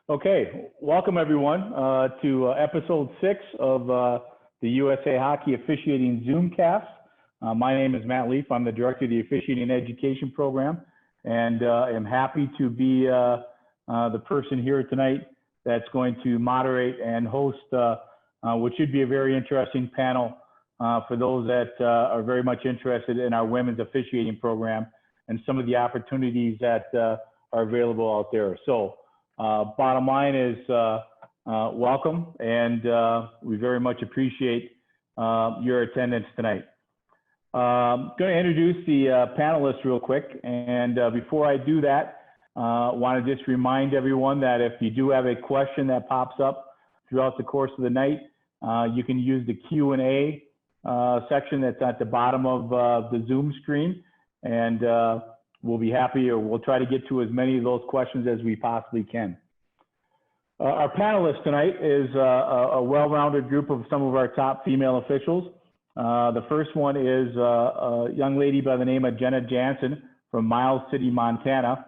Okay, welcome everyone to episode 6 of the USA Hockey Officiating ZoomCast. My name is Matt Leaf. I'm the director of the Officiating Education Program, and am happy to be the person here tonight that's going to moderate and host what should be a very interesting panel for those that are very much interested in our women's officiating program and some of the opportunities that are available out there. So bottom line is welcome, and we very much appreciate your attendance tonight. I'm going to introduce the panelists real quick, and before I do that, I want to just remind everyone that if you do have a question that pops up throughout the course of the night, you can use the Q&A section that's at the bottom of the Zoom screen, and we'll be happy, or we'll try to get to as many of those questions as we possibly can. Our panelists tonight is a well-rounded group of some of our top female officials. The first one is a young lady by the name of Jenna Janshen from Miles City, Montana.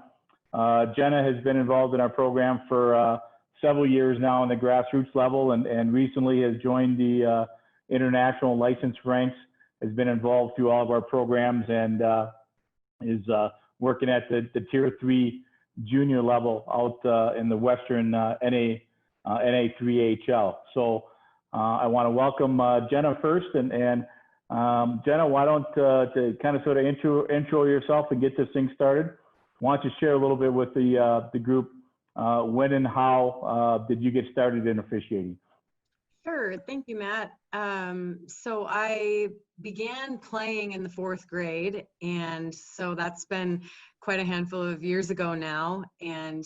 Jenna has been involved in our program for several years now on the grassroots level, and recently has joined the international license ranks, has been involved through all of our programs, and is working at the Tier 3 junior level out in the Western NA3HL. So I want to welcome Jenna first, and Jenna, why don't to kind of sort of intro yourself and get this thing started, why don't you share a little bit with the group, when and how did you get started in officiating? Sure, thank you, Matt. So I began playing in the 4th grade, and so that's been quite a handful of years ago now. And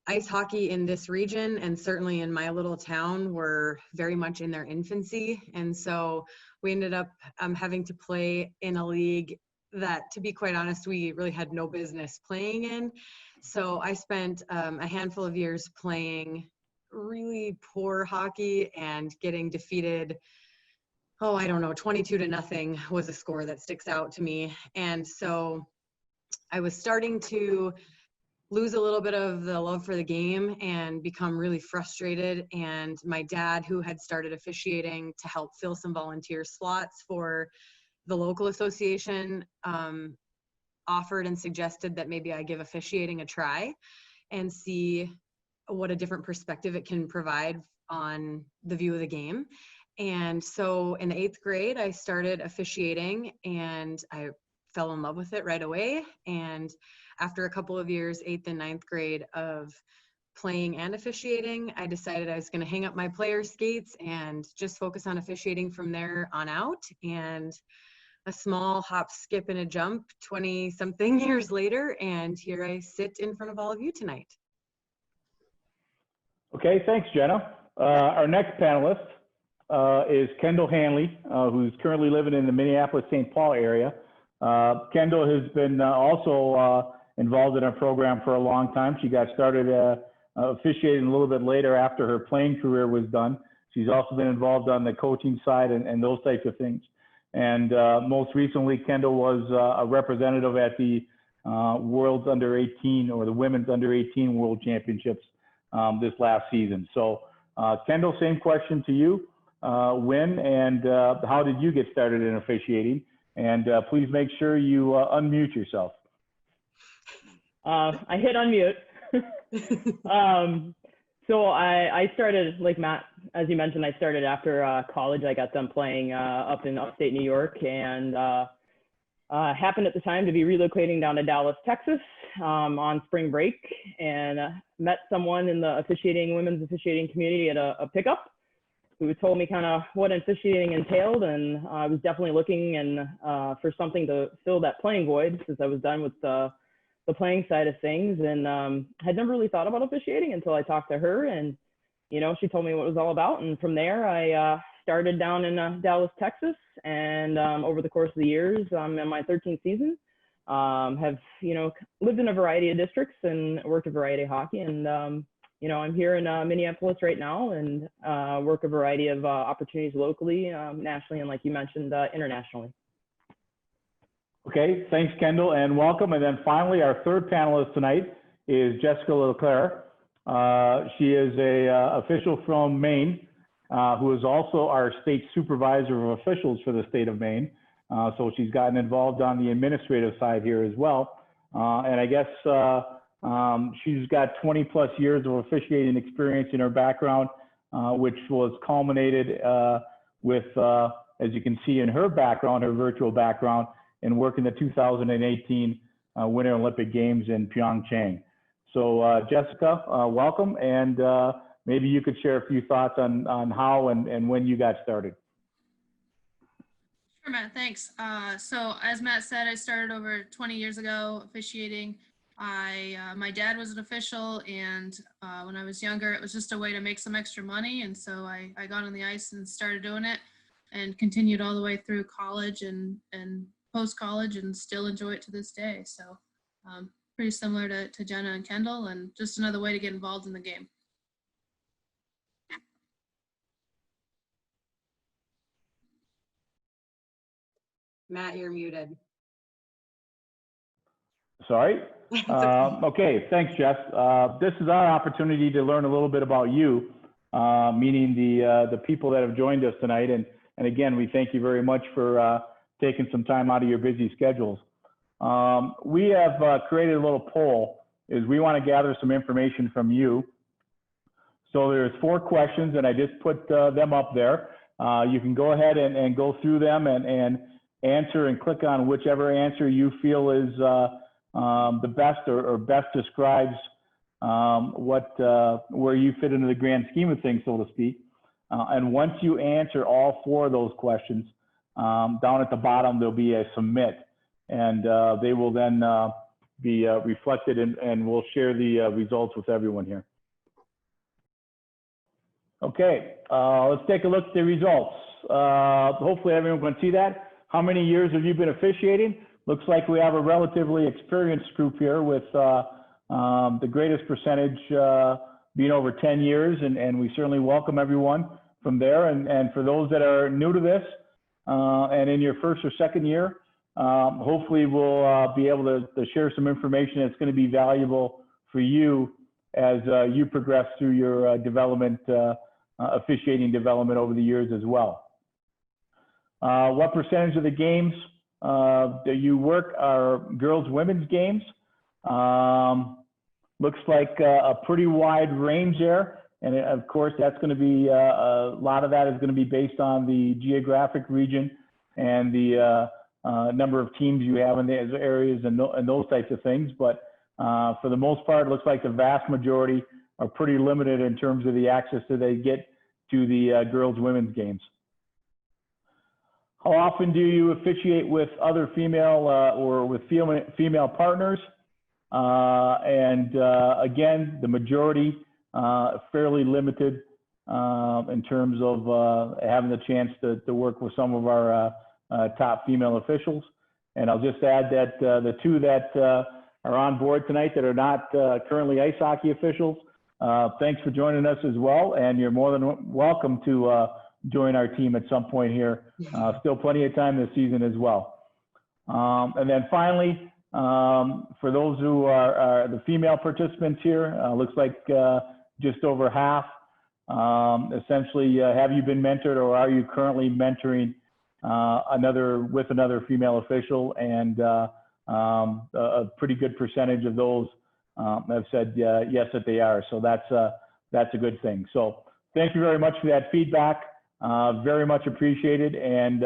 ice hockey in this region, and certainly in my little town, were very much in their infancy. And so we ended up having to play in a league that, to be quite honest, we really had no business playing in. So I spent a handful of years playing really poor hockey and getting defeated. Oh, I don't know, 22-0 was a score that sticks out to me. And so I was starting to lose a little bit of the love for the game and become really frustrated. And my dad, who had started officiating to help fill some volunteer slots for the local association, offered and suggested that maybe I give officiating a try and see what a different perspective it can provide on the view of the game. And so in the 8th grade, I started officiating, and I fell in love with it right away. And after a couple of years, 8th and 9th grade, of playing and officiating, I decided I was going to hang up my player skates and just focus on officiating from there on out. And a small hop, skip, and a jump 20-something years later, and here I sit in front of all of you tonight. Okay, thanks, Jenna. Our next panelist is Kendall Hanley, who's currently living in the Minneapolis-St. Paul area. Kendall has been also involved in our program for a long time. She got started officiating a little bit later after her playing career was done. She's also been involved on the coaching side and those types of things. And most recently, Kendall was a representative at the World's Under-18, or the Women's Under-18 World Championships this last season. So Kendall, same question to you. When and how did you get started in officiating? And please make sure you unmute yourself. I hit unmute. So I started, like Matt, as you mentioned, I started after college. I got done playing up in upstate New York, and happened at the time to be relocating down to Dallas, Texas on spring break, and met someone in the women's officiating community at a pickup who told me kind of what officiating entailed, and I was definitely looking for something to fill that playing void, since I was done with the playing side of things, and had never really thought about officiating until I talked to her, and she told me what it was all about. And from there, I started down in Dallas, Texas, and over the course of the years, I'm in my 13th season, have lived in a variety of districts and worked a variety of hockey, and I'm here in Minneapolis right now, and work a variety of opportunities locally, nationally, and like you mentioned, internationally. Okay, thanks, Kendall, and welcome. And then finally, our third panelist tonight is Jessica Leclerc. She is a official from Maine, who is also our state supervisor of officials for the state of Maine. So she's gotten involved on the administrative side here as well. And I guess she's got 20 plus years of officiating experience in her background, which was culminated with, as you can see in her background, her virtual background, and working the 2018 Winter Olympic Games in Pyeongchang. So Jessica, welcome, and maybe you could share a few thoughts on how and when you got started. Sure, Matt, thanks. So as Matt said, I started over 20 years ago officiating. My dad was an official, and when I was younger, it was just a way to make some extra money. And so I got on the ice and started doing it and continued all the way through college and post-college, and still enjoy it to this day. So pretty similar to Jenna and Kendall, and just another way to get involved in the game. Matt, you're muted. Sorry. Okay, thanks, Jess. This is our opportunity to learn a little bit about you, meaning the people that have joined us tonight. And again, we thank you very much for taking some time out of your busy schedules. We have created a little poll, is we want to gather some information from you. So there's 4 questions, and I just put them up there. You can go ahead and go through them and answer and click on whichever answer you feel is the best or best describes where you fit into the grand scheme of things, so to speak. And once you answer all 4 of those questions, down at the bottom, there'll be a submit, and they will then be reflected, and we'll share the results with everyone here. Okay, let's take a look at the results. Hopefully everyone can see that. How many years have you been officiating? Looks like we have a relatively experienced group here with the greatest percentage being over 10 years, and we certainly welcome everyone from there. And for those that are new to this and in your first or second year, hopefully we'll be able to share some information that's going to be valuable for you as you progress through your development, officiating development over the years as well. What percentage of the games that you work are girls' women's games? Looks like a pretty wide range there. And of course, that's going to be, a lot of that is going to be based on the geographic region and the number of teams you have in those areas and those types of things. But for the most part, it looks like the vast majority are pretty limited in terms of the access that they get to the girls' women's games. How often do you officiate with other female or with female partners? Again, the majority fairly limited in terms of having the chance to work with some of our top female officials. And I'll just add that the 2 that are on board tonight that are not currently ice hockey officials, thanks for joining us as well. And you're more than welcome to join our team at some point here. Still plenty of time this season as well. And then finally, for those who are the female participants here, looks like just over half. Essentially, have you been mentored or are you currently mentoring with another female official? And a pretty good percentage of those have said yes, that they are. So that's a good thing. So thank you very much for that feedback. Very much appreciated, and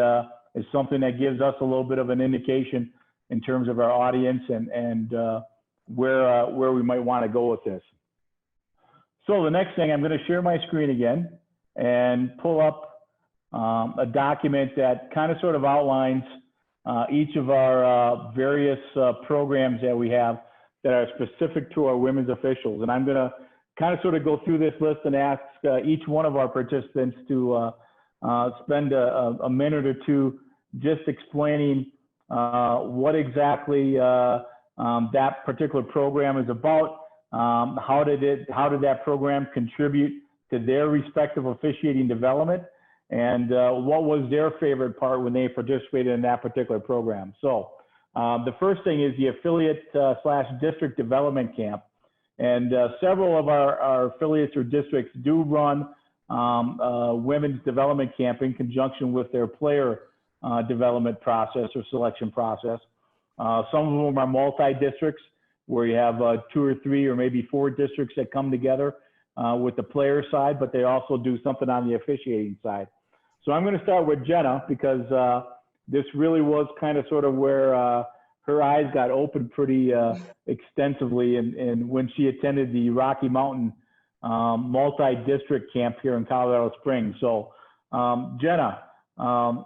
it's something that gives us a little bit of an indication in terms of our audience and where we might want to go with this. So the next thing, I'm going to share my screen again and pull up a document that kind of sort of outlines each of our various programs that we have that are specific to our women's officials. And I'm going to kind of sort of go through this list and ask each one of our participants to spend a minute or 2 just explaining what exactly that particular program is about. How did that program contribute to their respective officiating development, and what was their favorite part when they participated in that particular program? So the first thing is the affiliate / district development camp. And several of our affiliates or districts do run women's development camp in conjunction with their player development process or selection process. Some of them are multi-districts, where you have 2 or 3 or maybe 4 districts that come together with the player side, but they also do something on the officiating side. So I'm going to start with Jenna, because this really was kind of sort of where her eyes got opened pretty extensively, and when she attended the Rocky Mountain multi-district camp here in Colorado Springs. So Jenna,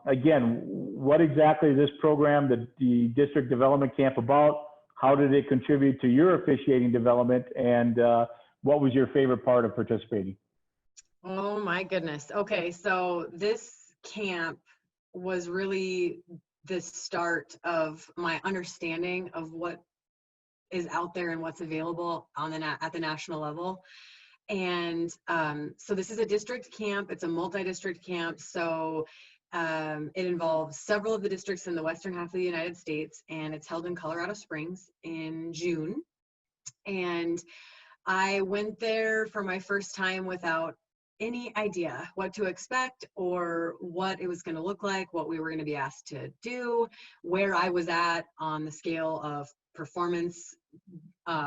again, what exactly is this program, the district development camp, about? How did it contribute to your officiating development, and what was your favorite part of participating? Oh my goodness. Okay, so this camp was really the start of my understanding of what is out there and what's available on at the national level. And so this is a district camp. It's a multi-district camp. So it involves several of the districts in the western half of the United States, and it's held in Colorado Springs in June. And I went there for my first time without any idea what to expect or what it was going to look like, what we were going to be asked to do, where I was at on the scale of performance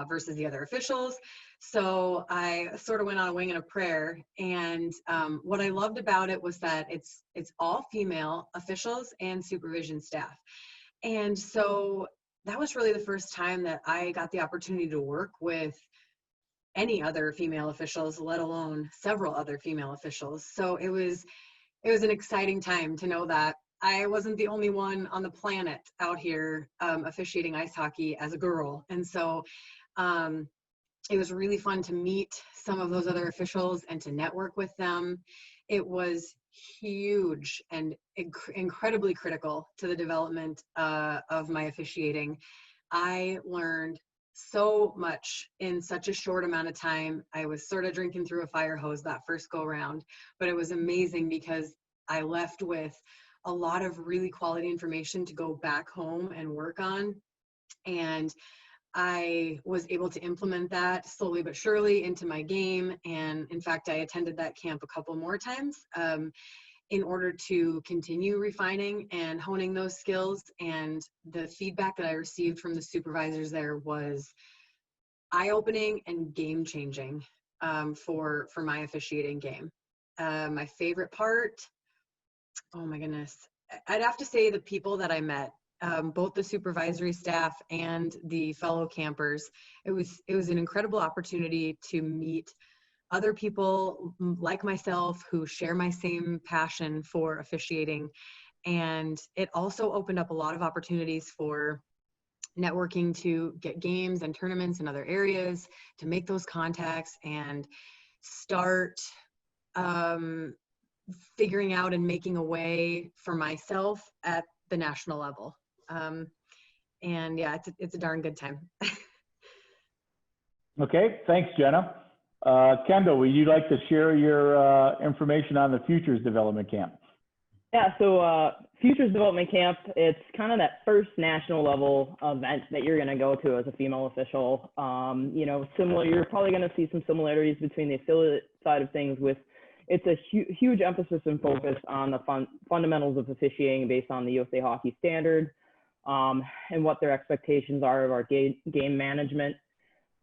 versus the other officials. So I sort of went on a wing and a prayer. And what I loved about it was that it's all female officials and supervision staff. And so that was really the first time that I got the opportunity to work with any other female officials, let alone several other female officials. So it was an exciting time to know that I wasn't the only one on the planet out here officiating ice hockey as a girl. And so it was really fun to meet some of those other officials and to network with them. It was huge and incredibly critical to the development of my officiating. I learned so much in such a short amount of time. I was sort of drinking through a fire hose that first go round, but it was amazing because I left with a lot of really quality information to go back home and work on. And I was able to implement that slowly but surely into my game. And in fact, I attended that camp a couple more times in order to continue refining and honing those skills. And the feedback that I received from the supervisors there was eye-opening and game-changing for my officiating game. My favorite part, oh my goodness, I'd have to say the people that I met, both the supervisory staff and the fellow campers. It was an incredible opportunity to meet other people like myself who share my same passion for officiating. And it also opened up a lot of opportunities for networking to get games and tournaments in other areas, to make those contacts and start figuring out and making a way for myself at the national level. And yeah, it's a darn good time. Okay, thanks, Jenna. Kendall, would you like to share your information on the Futures Development Camp? Yeah, so Futures Development Camp, it's kind of that first national level event that you're going to go to as a female official. You know, similar, you're probably going to see some similarities between the affiliate side of things with, it's a huge emphasis and focus on the fundamentals of officiating based on the USAH hockey standard and what their expectations are of our game management.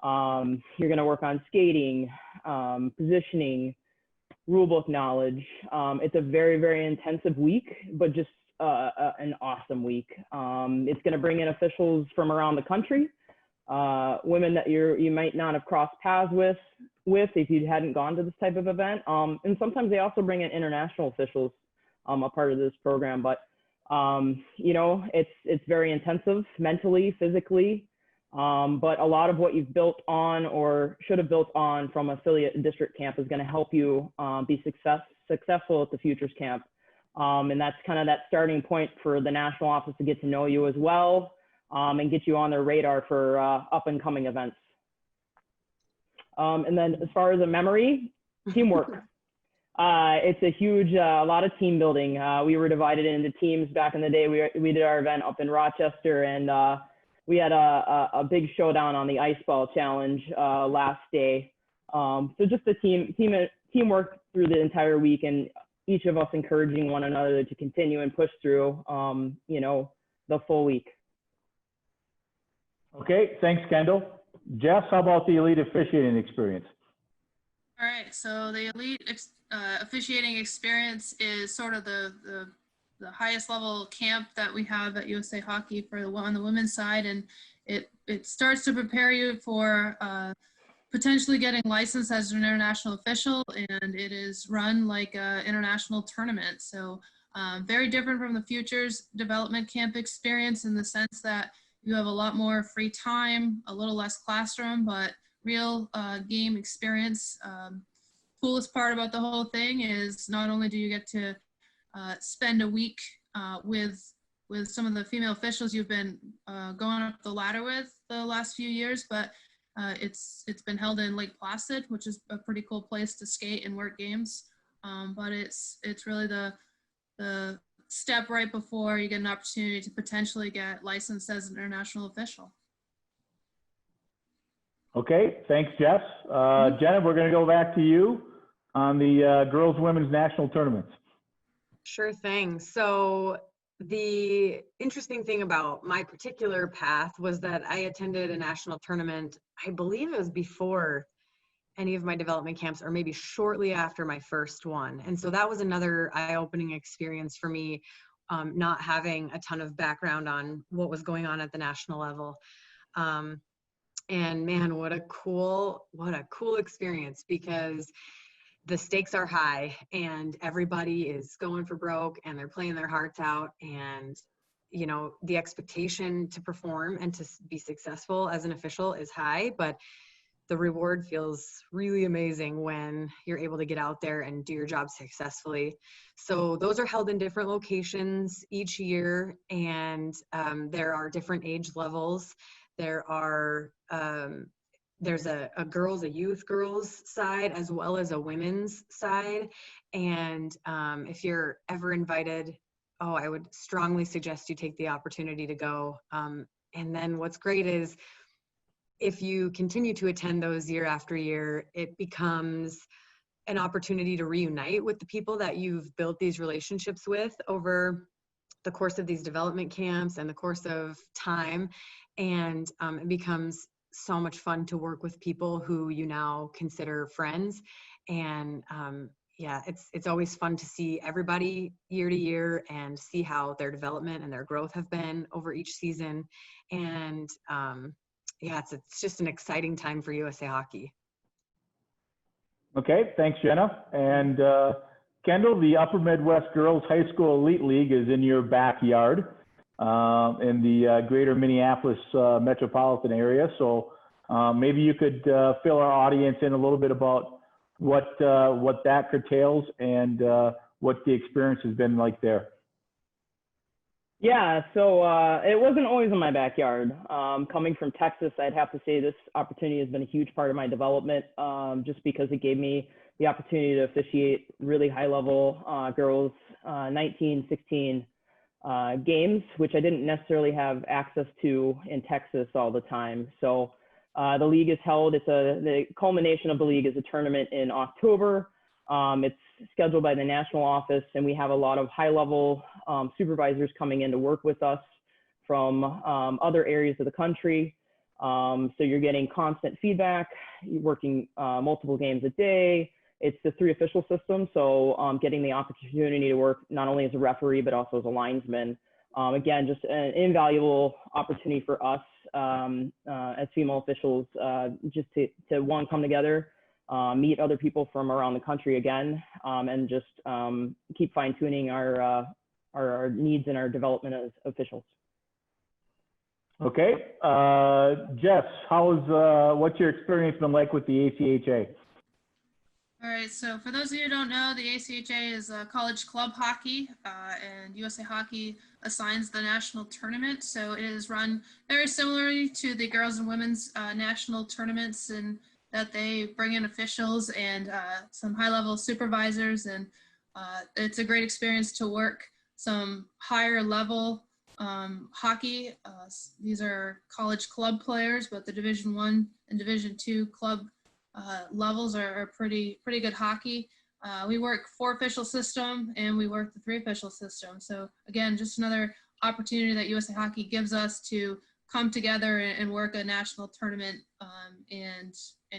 You're going to work on skating, positioning, rulebook knowledge. It's a very, very intensive week, but just an awesome week. It's going to bring in officials from around the country, women that you might not have crossed paths with if you hadn't gone to this type of event. And sometimes they also bring in international officials a part of this program. But you know, it's very intensive mentally, physically. But a lot of what you've built on or should have built on from affiliate district camp is going to help you be successful at the Futures Camp. And that's kind of that starting point for the national office to get to know you as well and get you on their radar for up and coming events. And then as far as a memory, teamwork. It's a huge, a lot of team building. We were divided into teams back in the day. We did our event up in Rochester, and we had a big showdown on the ice ball challenge last day. So just the teamwork through the entire week, and each of us encouraging one another to continue and push through, you know, the full week. Okay, thanks, Kendall. Jess, how about the elite officiating experience? All right, so the elite officiating experience is sort of the highest level camp that we have at USA Hockey on the women's side, and it starts to prepare you for potentially getting licensed as an international official, and it is run like an international tournament. So very different from the Futures Development Camp experience in the sense that you have a lot more free time, a little less classroom, but real game experience. Coolest part about the whole thing is not only do you get to spend a week with some of the female officials you've been going up the ladder with the last few years, but it's been held in Lake Placid, which is a pretty cool place to skate and work games. But it's really the step right before you get an opportunity to potentially get licensed as an international official. Okay, thanks, Jess. Jenna, we're going to go back to you on the girls' women's national tournaments. Sure thing. So the interesting thing about my particular path was that I attended a national tournament, I believe it was before any of my development camps, or maybe shortly after my first one. And so that was another eye-opening experience for me, not having a ton of background on what was going on at the national level. And man, what a cool experience, because the stakes are high and everybody is going for broke and they're playing their hearts out, and you know, the expectation to perform and to be successful as an official is high, but the reward feels really amazing when you're able to get out there and do your job successfully. So those are held in different locations each year, and there are different age levels. There are there's a youth girls side as well as a women's side. And if you're ever invited, I would strongly suggest you take the opportunity to go. And then what's great is if you continue to attend those year after year, it becomes an opportunity to reunite with the people that you've built these relationships with over the course of these development camps and the course of time. And it becomes so much fun to work with people who you now consider friends. And yeah, it's always fun to see everybody year to year and see how their development and their growth have been over each season. And yeah, it's just an exciting time for USA Hockey. Okay, thanks, Jenna. And Kendall, the Upper Midwest Girls High School Elite League is in your backyard in the greater Minneapolis metropolitan area. So maybe you could fill our audience in a little bit about what that curtails and what the experience has been like there. Yeah, so it wasn't always in my backyard. Coming from Texas, I'd have to say this opportunity has been a huge part of my development, just because it gave me the opportunity to officiate really high-level girls 19, 16 games, which I didn't necessarily have access to in Texas all the time. So the league is held. The culmination of the league is a tournament in October. It's scheduled by the national office, and we have a lot of high-level supervisors coming in to work with us from other areas of the country. So you're getting constant feedback, you're working multiple games a day. It's the 3 official system, so getting the opportunity to work not only as a referee, but also as a linesman. Again, just an invaluable opportunity for us as female officials, just to one, come together, meet other people from around the country again, and just keep fine-tuning our needs and our development as officials. Okay, Jess, what's your experience been like with the ACHA? All right, so for those of you who don't know, the ACHA is college club hockey, and USA Hockey assigns the national tournament. So it is run very similarly to the girls and women's national tournaments, and that they bring in officials and some high-level supervisors, and it's a great experience to work some higher level hockey. These are college club players, but the Division I and Division II club levels are pretty good hockey. We work 4 official system and we work the 3 official system. So again, just another opportunity that USA Hockey gives us to come together and work a national tournament and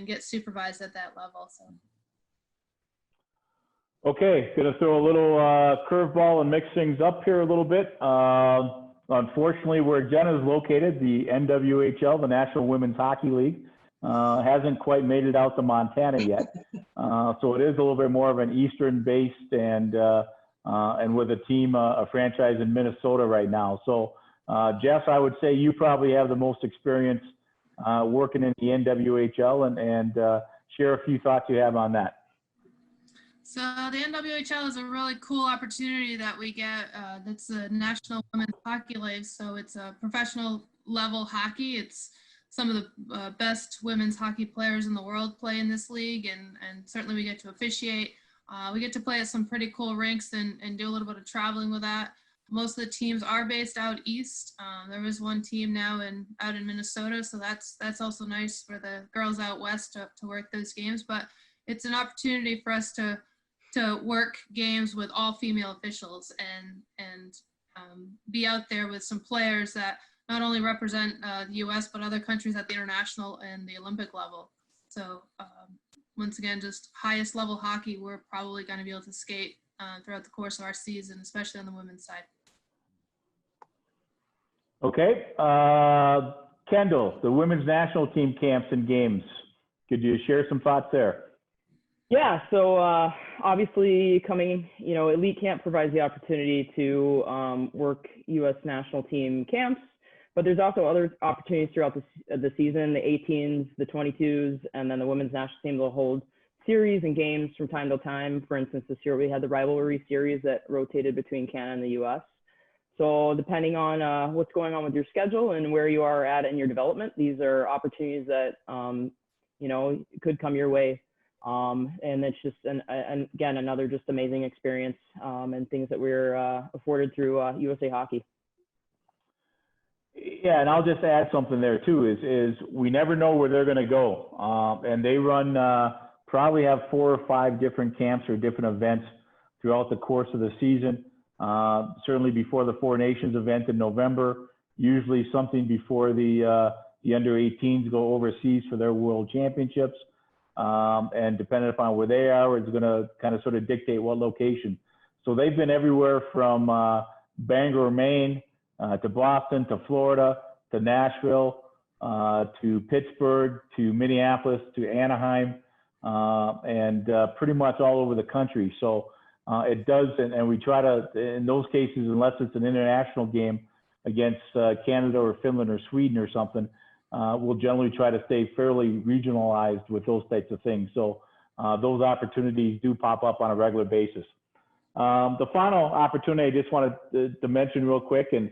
get supervised at that level. So. Okay, going to throw a little curveball and mix things up here a little bit. Unfortunately, where Jenna is located, the NWHL, the National Women's Hockey League, hasn't quite made it out to Montana yet. So it is a little bit more of an Eastern-based and with a team, a franchise in Minnesota right now. So Jess, I would say you probably have the most experience working in the NWHL and share a few thoughts you have on that. So the NWHL is a really cool opportunity that we get. That's the National Women's Hockey League. So it's a professional level hockey. It's some of the best women's hockey players in the world play in this league, and certainly we get to officiate. We get to play at some pretty cool rinks and do a little bit of traveling with that. Most of the teams are based out east. There is one team now out in Minnesota, so that's also nice for the girls out west to work those games. But it's an opportunity for us to work games with all female officials and be out there with some players that not only represent the U.S. but other countries at the international and the Olympic level. So once again, just highest level hockey we're probably going to be able to skate throughout the course of our season, especially on the women's side. Okay, Kendall, the women's national team camps and games. Could you share some thoughts there? Yeah, so obviously coming, Elite Camp provides the opportunity to work U.S. national team camps, but there's also other opportunities throughout the season. The 18s, the 22s, and then the women's national team will hold series and games from time to time. For instance, this year we had the rivalry series that rotated between Canada and the U.S. So depending on what's going on with your schedule and where you are at in your development, these are opportunities that, could come your way. And it's just, again, another just amazing experience and things that we're afforded through USA Hockey. Yeah, and I'll just add something there too, is we never know where they're going to go. And they run, probably have 4 or 5 different camps or different events throughout the course of the season. Certainly before the 4 Nations event in November, usually something before the under 18s go overseas for their world championships. And depending upon where they are, it's going to kind of sort of dictate what location. So they've been everywhere from Bangor, Maine, to Boston, to Florida, to Nashville, to Pittsburgh, to Minneapolis, to Anaheim, and pretty much all over the country. So it does, and we try to, in those cases, unless it's an international game against Canada or Finland or Sweden or something, we'll generally try to stay fairly regionalized with those types of things. So those opportunities do pop up on a regular basis. The final opportunity I just wanted to mention real quick, and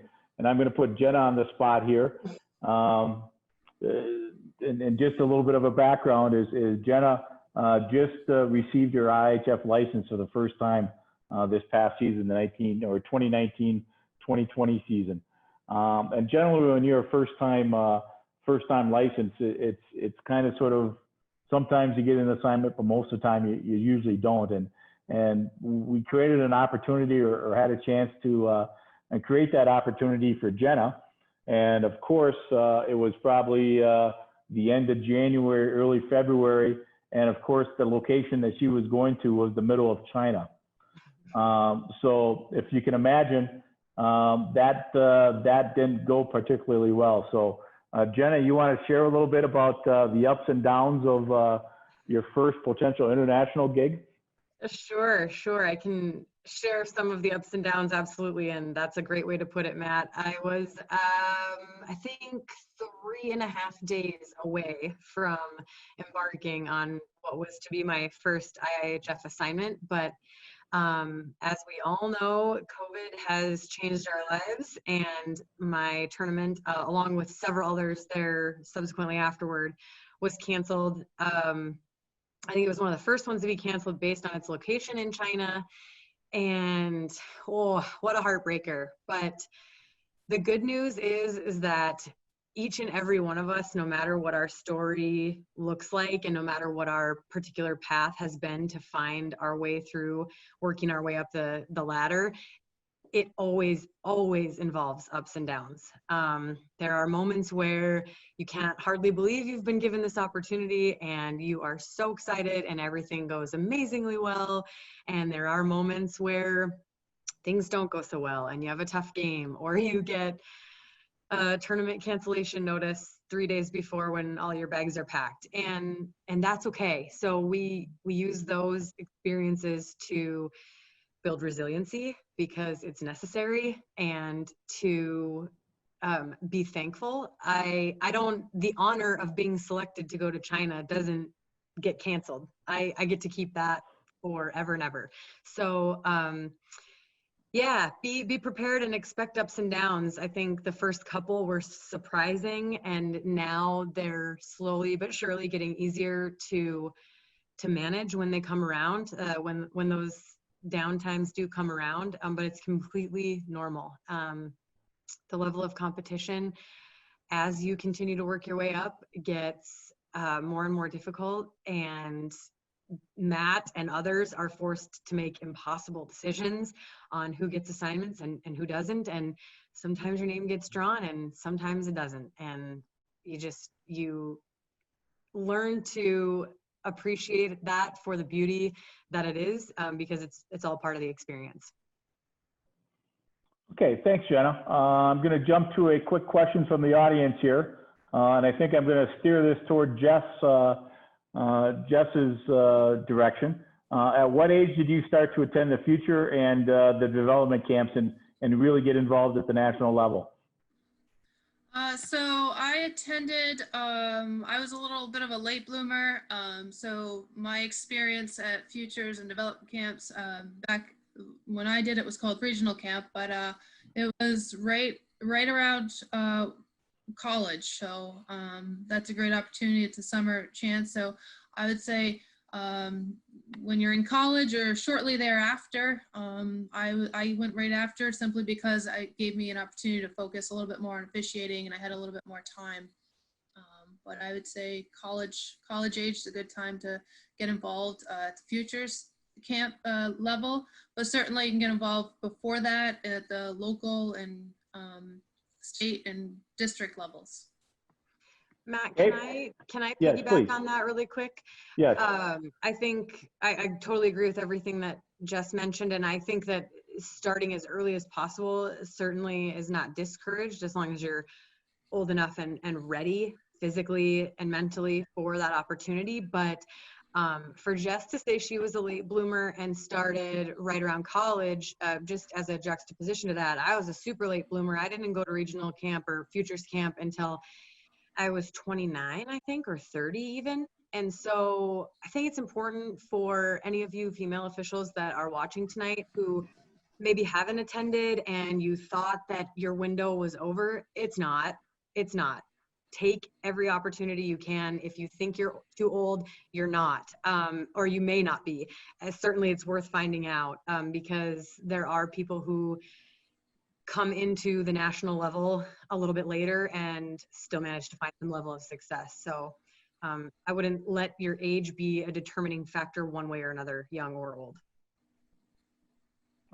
I'm going to put Jenna on the spot here. And just a little bit of a background is Jenna just received her IIHF license for the first time this past season, the 2019-2020 season. And generally, when you're a first-time license, it's kind of sort of, sometimes you get an assignment, but most of the time you usually don't. And we created an opportunity or had a chance to create that opportunity for Jenna. And of course, it was probably the end of January, early February. And of course, the location that she was going to was the middle of China. So if you can imagine, that didn't go particularly well. So Jenna, you want to share a little bit about the ups and downs of your first potential international gig? Sure. I can share some of the ups and downs, absolutely, and that's a great way to put it, Matt. I was, I think, 3.5 days away from embarking on what was to be my first IIHF assignment, but as we all know, COVID has changed our lives, and my tournament, along with several others there subsequently afterward, was canceled. I think it was one of the first ones to be canceled based on its location in China. And oh, what a heartbreaker. But The good news is that each and every one of us, no matter what our story looks like and no matter what our particular path has been to find our way through working our way up the ladder, it always involves ups and downs. There are moments where you can't hardly believe you've been given this opportunity and you are so excited and everything goes amazingly well. And there are moments where things don't go so well and you have a tough game, or you get a tournament cancellation notice 3 days before when all your bags are packed, and that's okay. So we use those experiences to build resiliency because it's necessary, and to be thankful. The honor of being selected to go to China doesn't get canceled. I get to keep that forever and ever. So yeah, be prepared and expect ups and downs. I think the first couple were surprising, and now they're slowly but surely getting easier to manage when they come around, when those downtimes do come around, but it's completely normal. The level of competition as you continue to work your way up gets more and more difficult, and Matt and others are forced to make impossible decisions on who gets assignments and who doesn't. And sometimes your name gets drawn and sometimes it doesn't. And you learn to appreciate that for the beauty that it is, because it's all part of the experience. Okay, thanks, Jenna. I'm going to jump to a quick question from the audience here. And I think I'm going to steer this toward Jess's direction. At what age did you start to attend the future and the development camps and really get involved at the national level? So I attended, I was a little bit of a late bloomer. So my experience at futures and development camps, back when I did it was called regional camp, but it was right around college. So that's a great opportunity. It's a summer chance. So I would say when you're in college or shortly thereafter, I went right after, simply because it gave me an opportunity to focus a little bit more on officiating, and I had a little bit more time. But I would say college age is a good time to get involved at the futures camp level, but certainly you can get involved before that at the local and state and district levels. Matt, can I Yes, piggyback please. on that really quick? Yes. I think I totally agree with everything that Jess mentioned, and I think that starting as early as possible certainly is not discouraged, as long as you're old enough and ready physically and mentally for that opportunity. But for Jess to say she was a late bloomer and started right around college, just as a juxtaposition to that, I was a super late bloomer. I didn't go to regional camp or futures camp until I was 29, I think, or 30 even. And so I think it's important for any of you female officials that are watching tonight who maybe haven't attended and you thought that your window was over. It's not. It's not. Take every opportunity you can. If you think you're too old, you're not, or you may not be. Certainly it's worth finding out, because there are people who come into the national level a little bit later and still manage to find some level of success. So I wouldn't let your age be a determining factor one way or another, young or old.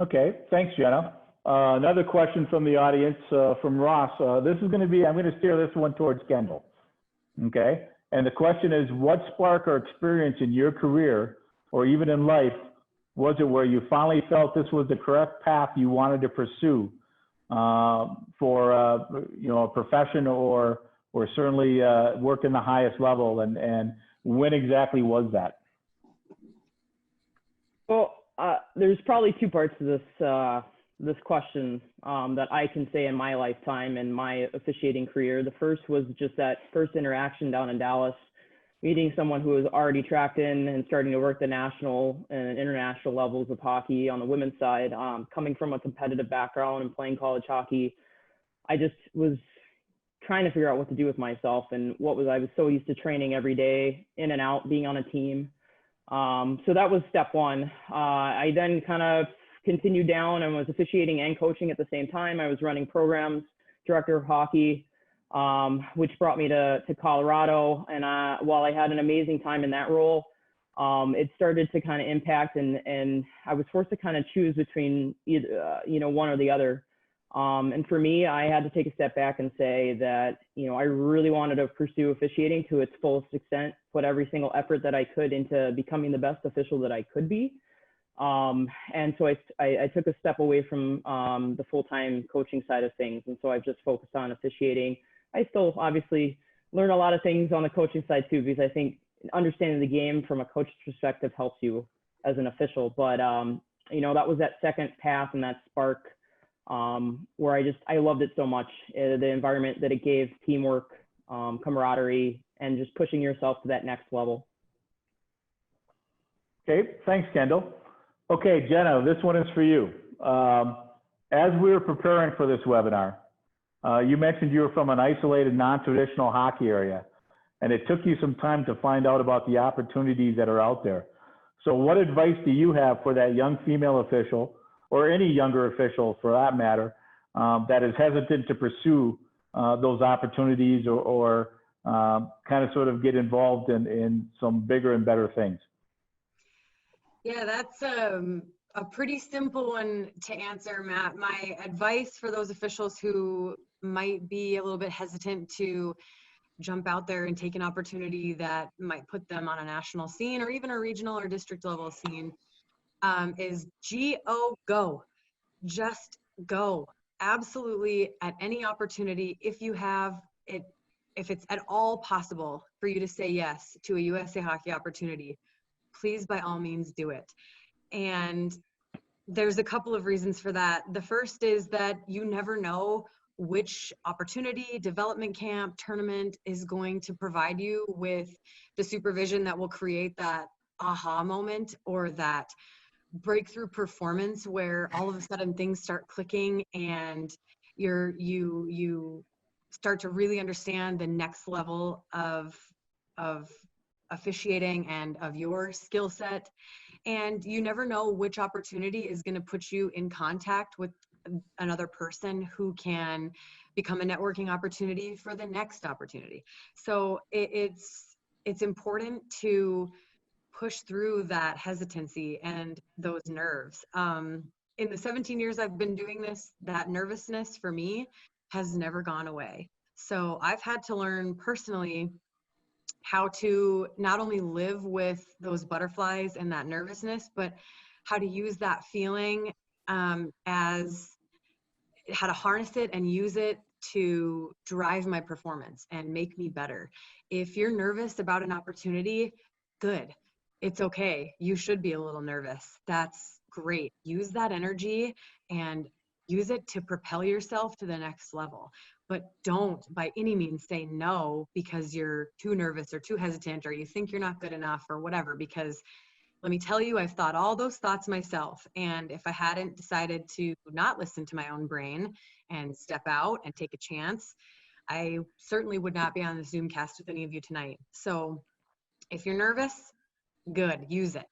Okay, thanks, Jenna. Another question from the audience, from Ross. This is going to be, I'm going to steer this one towards Kendall. Okay, and the question is, what spark or experience in your career or even in life was it where you finally felt this was the correct path you wanted to pursue for a profession or certainly work in the highest level, and when exactly was that? Well, there's probably two parts to this question that I can say in my lifetime and my officiating career. The first was just that first interaction down in Dallas, meeting someone who was already tracked in and starting to work the national and international levels of hockey on the women's side. Coming from a competitive background and playing college hockey, I just was trying to figure out what to do with myself, and I was so used to training every day, in and out, being on a team. So that was step one. I then kind of continued down and was officiating and coaching at the same time. I was running programs director of hockey, which brought me to Colorado. And while I had an amazing time in that role, it started to kind of impact, and I was forced to kind of choose between either, one or the other. And for me, I had to take a step back and say that, I really wanted to pursue officiating to its fullest extent, put every single effort that I could into becoming the best official that I could be. And so I took a step away from the full-time coaching side of things. And so I've just focused on officiating. I still obviously learn a lot of things on the coaching side too, because I think understanding the game from a coach's perspective helps you as an official. But, that was that second path and that spark where I loved it so much, the environment that it gave, teamwork, camaraderie, and just pushing yourself to that next level. Okay, thanks, Kendall. Okay, Jenna, this one is for you. As we were preparing for this webinar, you mentioned you were from an isolated, non-traditional hockey area, and it took you some time to find out about the opportunities that are out there. So what advice do you have for that young female official, or any younger official for that matter, that is hesitant to pursue those opportunities or kind of sort of get involved in some bigger and better things? Yeah, that's a pretty simple one to answer, Matt. My advice for those officials who might be a little bit hesitant to jump out there and take an opportunity that might put them on a national scene or even a regional or district level scene is go. Just go. Absolutely, at any opportunity, if you have it, if it's at all possible for you to say yes to a USA Hockey opportunity, please by all means do it. And there's a couple of reasons for that. The first is that you never know which opportunity, development camp, tournament is going to provide you with the supervision that will create that aha moment or that breakthrough performance where all of a sudden things start clicking and you start to really understand the next level of officiating and of your skill set. And you never know which opportunity is going to put you in contact with another person who can become a networking opportunity for the next opportunity. So it's important to push through that hesitancy and those nerves. In the 17 years I've been doing this, that nervousness for me has never gone away. So I've had to learn personally how to not only live with those butterflies and that nervousness, but how to use that feeling as how to harness it and use it to drive my performance and make me better. If you're nervous about an opportunity, good. It's okay. You should be a little nervous. That's great. Use that energy and use it to propel yourself to the next level. But don't by any means say no because you're too nervous or too hesitant or you think you're not good enough or whatever, because let me tell you, I've thought all those thoughts myself. And if I hadn't decided to not listen to my own brain and step out and take a chance, I certainly would not be on the ZoomCast with any of you tonight. So if you're nervous, good, use it.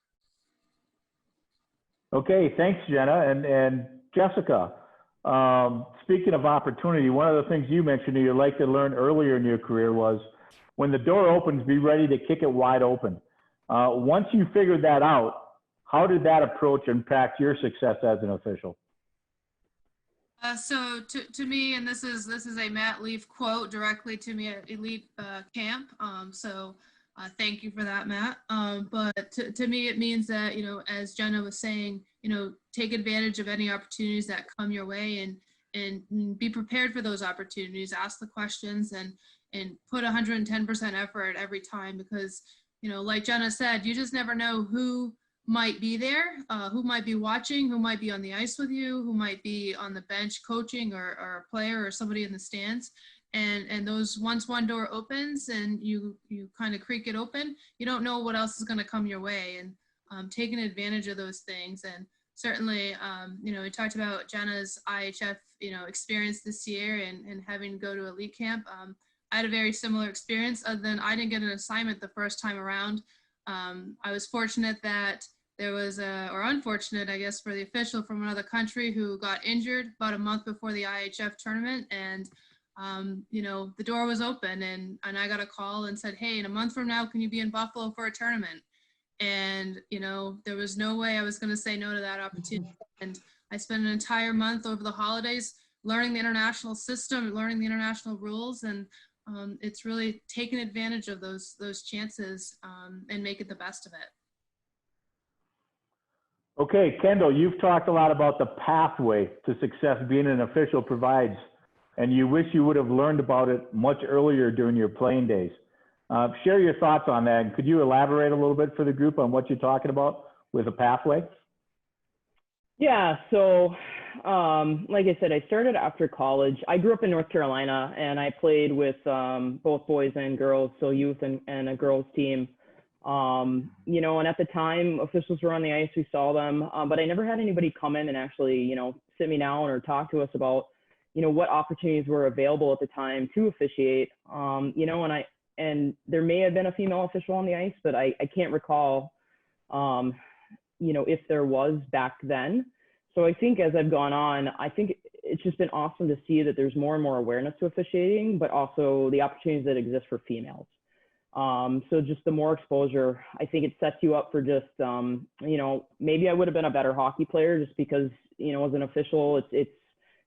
Okay, thanks, Jenna. And Jessica, speaking of opportunity, one of the things you mentioned you like to learn earlier in your career was when the door opens, be ready to kick it wide open. Once you figured that out, how did that approach impact your success as an official? So to me, and this is a Matt Leaf quote directly to me at Elite Camp. Thank you for that, Matt. But to me, it means that, as Jenna was saying, take advantage of any opportunities that come your way and be prepared for those opportunities. Ask the questions and put 110% effort every time because, like Jenna said, you just never know who might be there, who might be watching, who might be on the ice with you, who might be on the bench coaching or a player or somebody in the stands. And those, once one door opens and you kind of creak it open, you don't know what else is going to come your way, and taking advantage of those things. And certainly, we talked about Jenna's IIHF, experience this year and having to go to elite camp. I had a very similar experience other than I didn't get an assignment the first time around. I was fortunate that there was or unfortunate, I guess, for the official from another country who got injured about a month before the IIHF tournament. And, the door was open and I got a call and said, hey, in a month from now, can you be in Buffalo for a tournament? And, there was no way I was going to say no to that opportunity. And I spent an entire month over the holidays learning the international system, learning the international rules. And it's really taking advantage of those chances and making the best of it. Okay, Kendall, you've talked a lot about the pathway to success being an official provides, and you wish you would have learned about it much earlier during your playing days. Share your thoughts on that. And could you elaborate a little bit for the group on what you're talking about with a pathway? Yeah, so like I said, I started after college. I grew up in North Carolina, and I played with both boys and girls, so youth and a girls team. And at the time, officials were on the ice, we saw them, but I never had anybody come in and actually, sit me down or talk to us about, what opportunities were available at the time to officiate, and there may have been a female official on the ice, but I can't recall, if there was back then. So I think as I've gone on, I think it's just been awesome to see that there's more and more awareness to officiating, but also the opportunities that exist for females. So just the more exposure, I think it sets you up for just, maybe I would have been a better hockey player just because, as an official, it's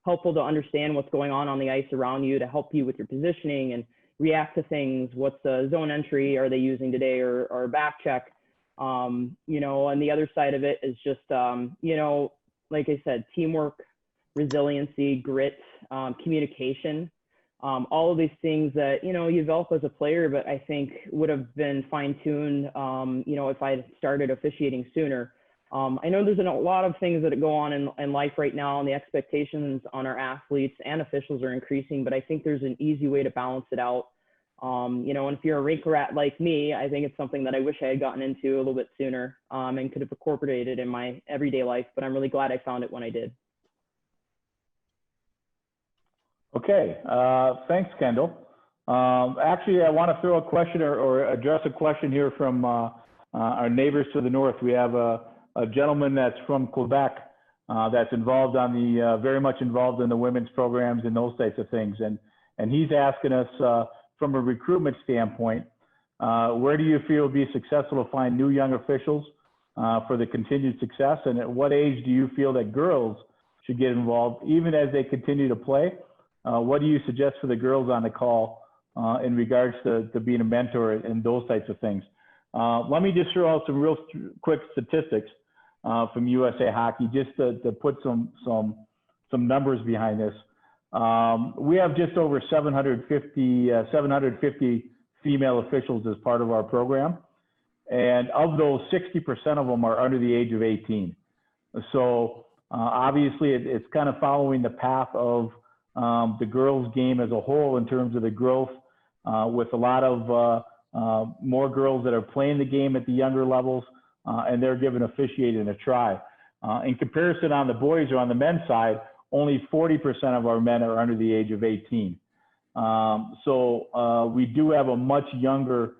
helpful to understand what's going on the ice around you to help you with your positioning and react to things. What's the zone entry are they using today or back check? And the other side of it is just, like I said, teamwork, resiliency, grit, communication. All of these things that, you develop as a player, but I think would have been fine-tuned, if I had started officiating sooner. I know there's a lot of things that go on in life right now, and the expectations on our athletes and officials are increasing, but I think there's an easy way to balance it out. And if you're a rink rat like me, I think it's something that I wish I had gotten into a little bit sooner and could have incorporated in my everyday life, but I'm really glad I found it when I did. Okay, thanks, Kendall. Actually, I want to throw a question or address a question here from our neighbors to the north. We have a gentleman that's from Quebec that's involved on the, very much involved in the women's programs and those types of things. And he's asking us from a recruitment standpoint, where do you feel would be successful to find new young officials for the continued success? And at what age do you feel that girls should get involved even as they continue to play? What do you suggest for the girls on the call in regards to being a mentor and those types of things? Let me just throw out some real quick statistics from USA Hockey just to put some numbers behind this. We have just over 750 female officials as part of our program. And of those, 60% of them are under the age of 18. So obviously it's kind of following the path of the girls' game as a whole in terms of the growth, with a lot of more girls that are playing the game at the younger levels, and they're giving officiating a try. In comparison, on the boys or on the men's side, only 40% of our men are under the age of 18. So we do have a much younger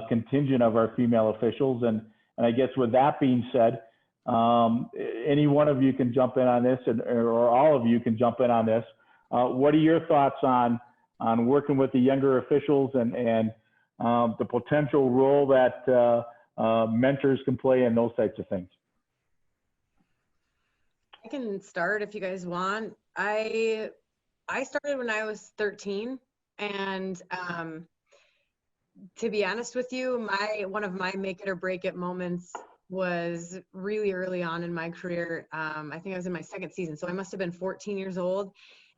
contingent of our female officials. And I guess with that being said, any one of you can jump in on this, or all of you can jump in on this. What are your thoughts on working with the younger officials and the potential role that mentors can play in those types of things? I can start if you guys want. I started when I was 13, and to be honest with you, one of my make it or break it moments was really early on in my career. I think I was in my second season, so I must have been 14 years old.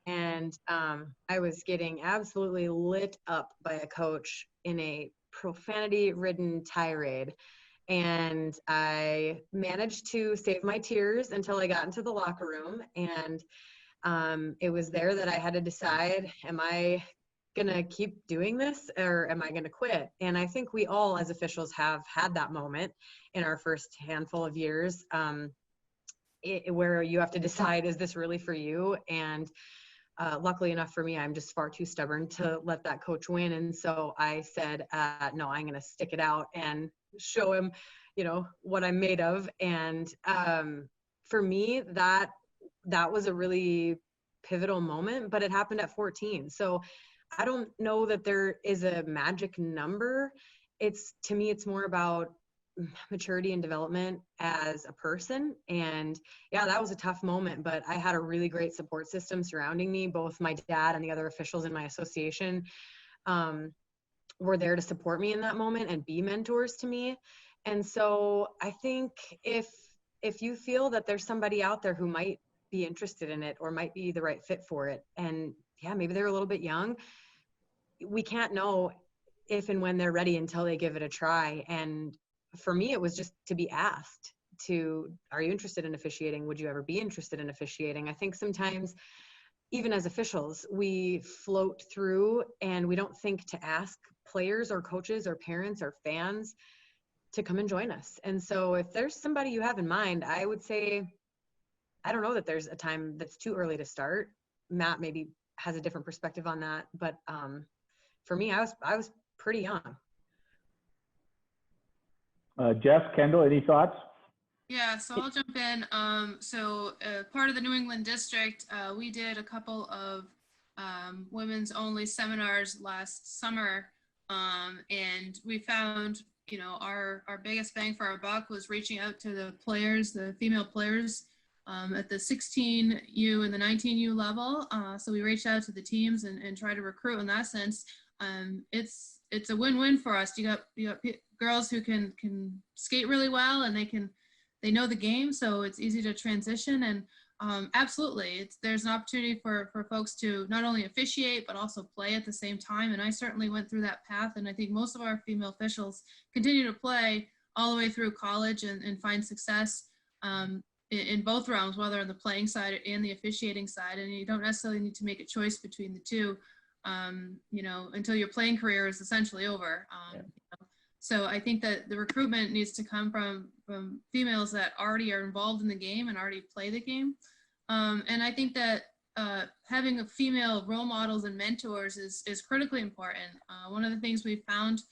And I was getting absolutely lit up by a coach in a profanity-ridden tirade. And I managed to save my tears until I got into the locker room. And it was there that I had to decide, am I going to keep doing this or am I going to quit? And I think we all as officials have had that moment in our first handful of years where you have to decide, is this really for you? And luckily enough for me, I'm just far too stubborn to let that coach win. And so I said, no, I'm going to stick it out and show him, you know, what I'm made of. And for me, that was a really pivotal moment, but it happened at 14. So I don't know that there is a magic number. To me, it's more about maturity and development as a person. And yeah, that was a tough moment, but I had a really great support system surrounding me. Both my dad and the other officials in my association were there to support me in that moment and be mentors to me. And so I think if you feel that there's somebody out there who might be interested in it or might be the right fit for it, and yeah, maybe they're a little bit young, we can't know if and when they're ready until they give it a try. And for me, it was just to be asked are you interested in officiating? Would you ever be interested in officiating? I think sometimes, even as officials, we float through and we don't think to ask players or coaches or parents or fans to come and join us. And so if there's somebody you have in mind, I would say, I don't know that there's a time that's too early to start. Matt maybe has a different perspective on that, but for me, I was pretty young. Jeff, Kendall, any thoughts? Yeah, so I'll jump in. Part of the New England district, we did a couple of women's only seminars last summer, and we found, you know, our biggest bang for our buck was reaching out to the players, the female players, at the 16U and the 19U level. So we reached out to the teams and tried to recruit in that sense. It's a win-win for us. You got girls who can skate really well, and they know the game, so it's easy to transition. And absolutely, there's an opportunity for folks to not only officiate but also play at the same time. And I certainly went through that path, and I think most of our female officials continue to play all the way through college and find success in both realms, whether on the playing side and the officiating side. And you don't necessarily need to make a choice between the two, you know, until your playing career is essentially over. You know? So I think that the recruitment needs to come from females that already are involved in the game and already play the game. And I think that having a female role models and mentors is critically important. One of the things we found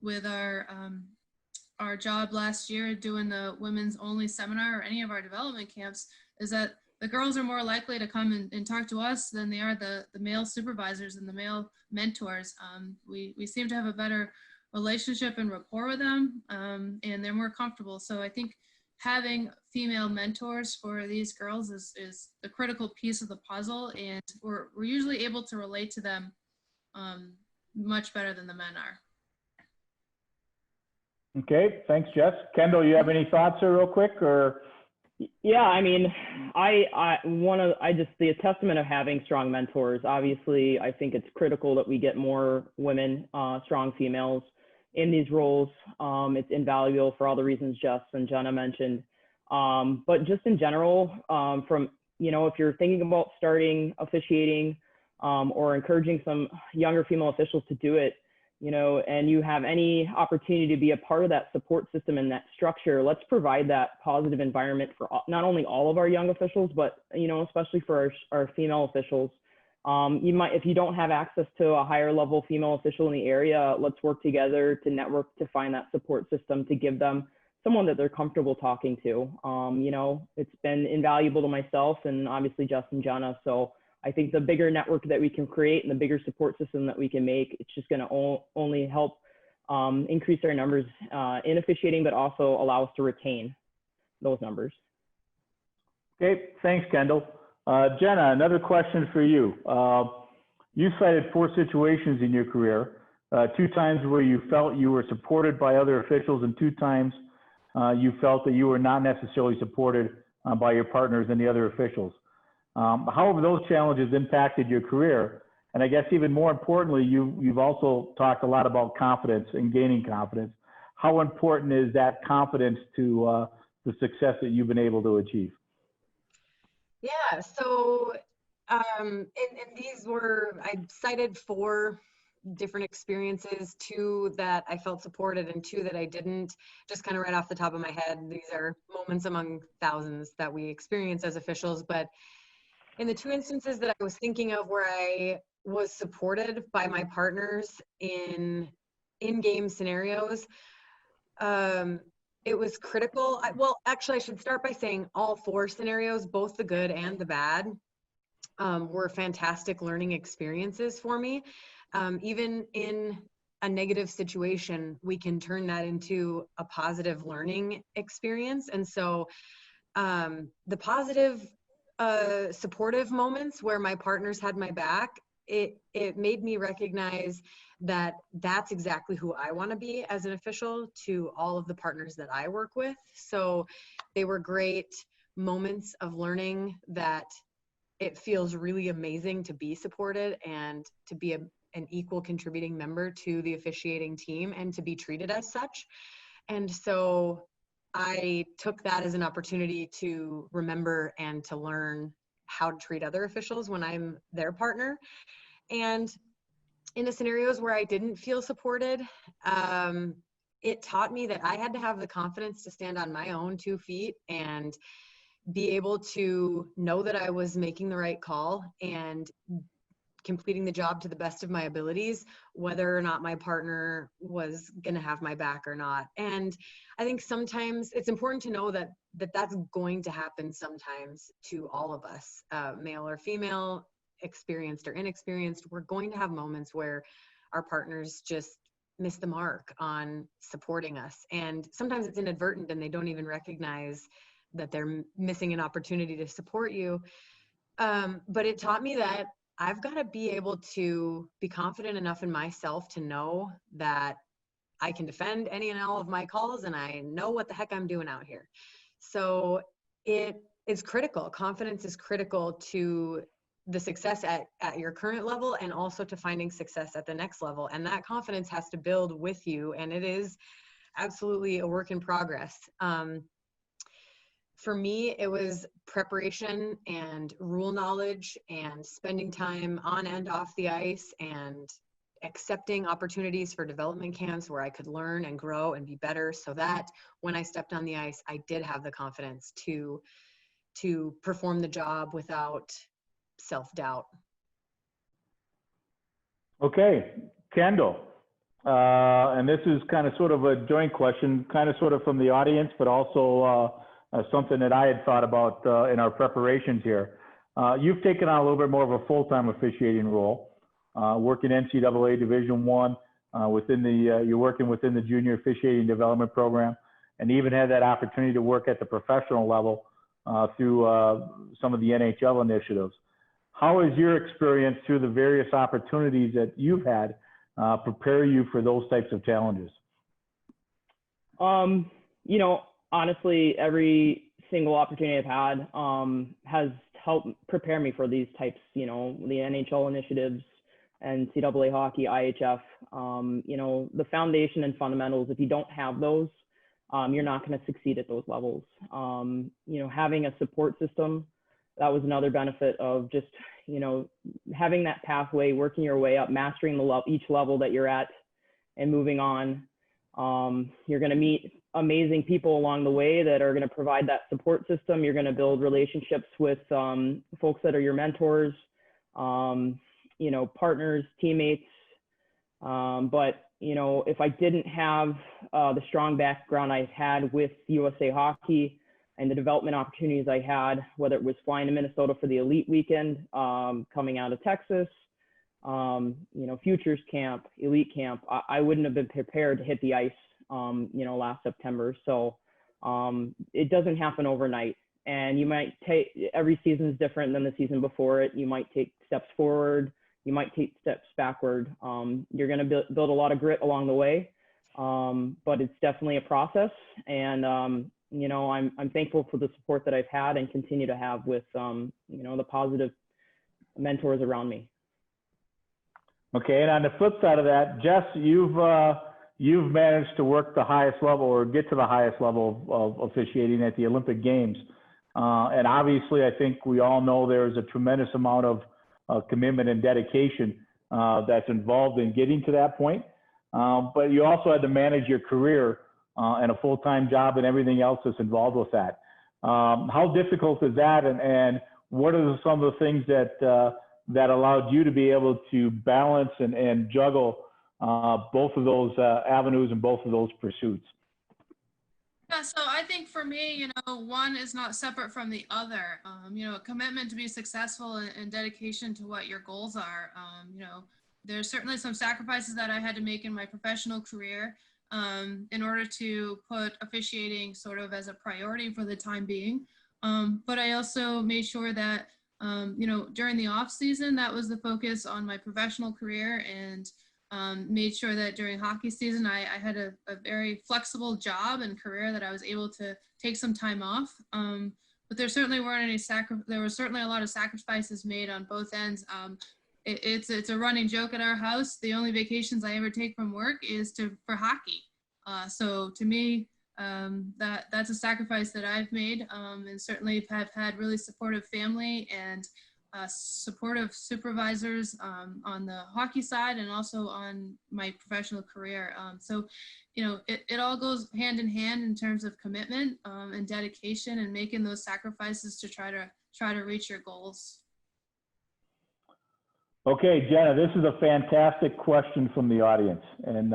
with our job last year doing the women's only seminar or any of our development camps is that the girls are more likely to come and talk to us than they are the male supervisors and the male mentors. We seem to have a better relationship and rapport with them, and they're more comfortable. So I think having female mentors for these girls is the critical piece of the puzzle, and we're usually able to relate to them much better than the men are. Okay, thanks, Jess. Kendall, you have any thoughts here real quick, or? Yeah, I mean, the testament of having strong mentors, obviously, I think it's critical that we get more women, strong females in these roles. It's invaluable for all the reasons Jess and Jenna mentioned. But just in general, from, you know, if you're thinking about starting officiating or encouraging some younger female officials to do it, you know, and you have any opportunity to be a part of that support system and that structure, let's provide that positive environment for not only all of our young officials, but, you know, especially for our female officials. You might, if you don't have access to a higher level female official in the area, let's work together to network to find that support system to give them someone that they're comfortable talking to. You know, it's been invaluable to myself and obviously Jess and Jenna. So I think the bigger network that we can create and the bigger support system that we can make, it's just going to only help increase our numbers in officiating, but also allow us to retain those numbers. Okay, thanks, Kendall. Jenna, another question for you. You cited 4 situations in your career, 2 times where you felt you were supported by other officials and 2 times you felt that you were not necessarily supported by your partners and the other officials. How have those challenges impacted your career? And I guess even more importantly, you've also talked a lot about confidence and gaining confidence. How important is that confidence to the success that you've been able to achieve? Yeah, so and these were, I cited 4 different experiences, 2 that I felt supported and 2 that I didn't, just kind of right off the top of my head. These are moments among thousands that we experience as officials, but in the 2 instances that I was thinking of where I was supported by my partners in in-game scenarios, It was critical. Well, actually, I should start by saying all 4 scenarios, both the good and the bad, were fantastic learning experiences for me. Even in a negative situation, we can turn that into a positive learning experience. And so the positive, supportive moments where my partners had my back, it made me recognize that that's exactly who I want to be as an official to all of the partners that I work with. So they were great moments of learning that it feels really amazing to be supported and to be an equal contributing member to the officiating team and to be treated as such. And so I took that as an opportunity to remember and to learn how to treat other officials when I'm their partner. And in the scenarios where I didn't feel supported, it taught me that I had to have the confidence to stand on my own 2 feet and be able to know that I was making the right call and completing the job to the best of my abilities, whether or not my partner was going to have my back or not. And I think sometimes it's important to know that that's going to happen sometimes to all of us, male or female, experienced or inexperienced. We're going to have moments where our partners just miss the mark on supporting us. And sometimes it's inadvertent and they don't even recognize that they're missing an opportunity to support you. But it taught me that I've got to be able to be confident enough in myself to know that I can defend any and all of my calls and I know what the heck I'm doing out here. So it is critical. Confidence is critical to the success at your current level and also to finding success at the next level. And that confidence has to build with you. And it is absolutely a work in progress. For me, it was preparation and rule knowledge and spending time on and off the ice and accepting opportunities for development camps where I could learn and grow and be better so that when I stepped on the ice, I did have the confidence to perform the job without self-doubt. Okay, Kendall, and this is kind of sort of a joint question, kind of sort of from the audience, but also something that I had thought about in our preparations here. You've taken on a little bit more of a full-time officiating role, working NCAA Division I, you're working within the Junior Officiating Development Program, and even had that opportunity to work at the professional level through some of the NHL initiatives. How has your experience through the various opportunities that you've had prepare you for those types of challenges? You know, honestly, every single opportunity I've had has helped prepare me for these types, you know, the NHL initiatives, NCAA hockey, IIHF, you know, the foundation and fundamentals. If you don't have those, you're not going to succeed at those levels. You know, having a support system, that was another benefit of just, you know, having that pathway, working your way up, mastering each level that you're at and moving on. You're going to meet amazing people along the way that are going to provide that support system. You're going to build relationships with folks that are your mentors, you know, partners, teammates. But, you know, if I didn't have the strong background I had with USAH Hockey and the development opportunities I had, whether it was flying to Minnesota for the elite weekend, coming out of Texas, you know, futures camp, elite camp, I wouldn't have been prepared to hit the ice, you know, last September. So it doesn't happen overnight, and you might take, every season is different than the season before it. You might take steps forward, you might take steps backward. You're going to build a lot of grit along the way, but it's definitely a process. And, you know, I'm thankful for the support that I've had and continue to have with, you know, the positive mentors around me. Okay, and on the flip side of that, Jess, you've managed to work the highest level or get to the highest level of officiating at the Olympic Games. And obviously, I think we all know there's a tremendous amount of commitment and dedication that's involved in getting to that point. But you also had to manage your career and a full-time job and everything else that's involved with that. How difficult is that? And what are some of the things that allowed you to be able to balance and juggle both of those avenues and both of those pursuits? Yeah, so I think for me, one is not separate from the other. A commitment to be successful and dedication to what your goals are. There's certainly some sacrifices that I had to make in my professional career in order to put officiating sort of as a priority for the time being. But I also made sure that, during the off season, that was the focus on my professional career, and made sure that during hockey season, I had a very flexible job and career that I was able to take some time off. But there certainly weren't any there were certainly a lot of sacrifices made on both ends. It's a running joke at our house. The only vacations I ever take from work is for hockey. So to me, that's a sacrifice that I've made, and certainly have had really supportive family and supportive supervisors on the hockey side and also on my professional career. So, it all goes hand in hand in terms of commitment and dedication and making those sacrifices to try to reach your goals. Okay, Jenna, this is a fantastic question from the audience, and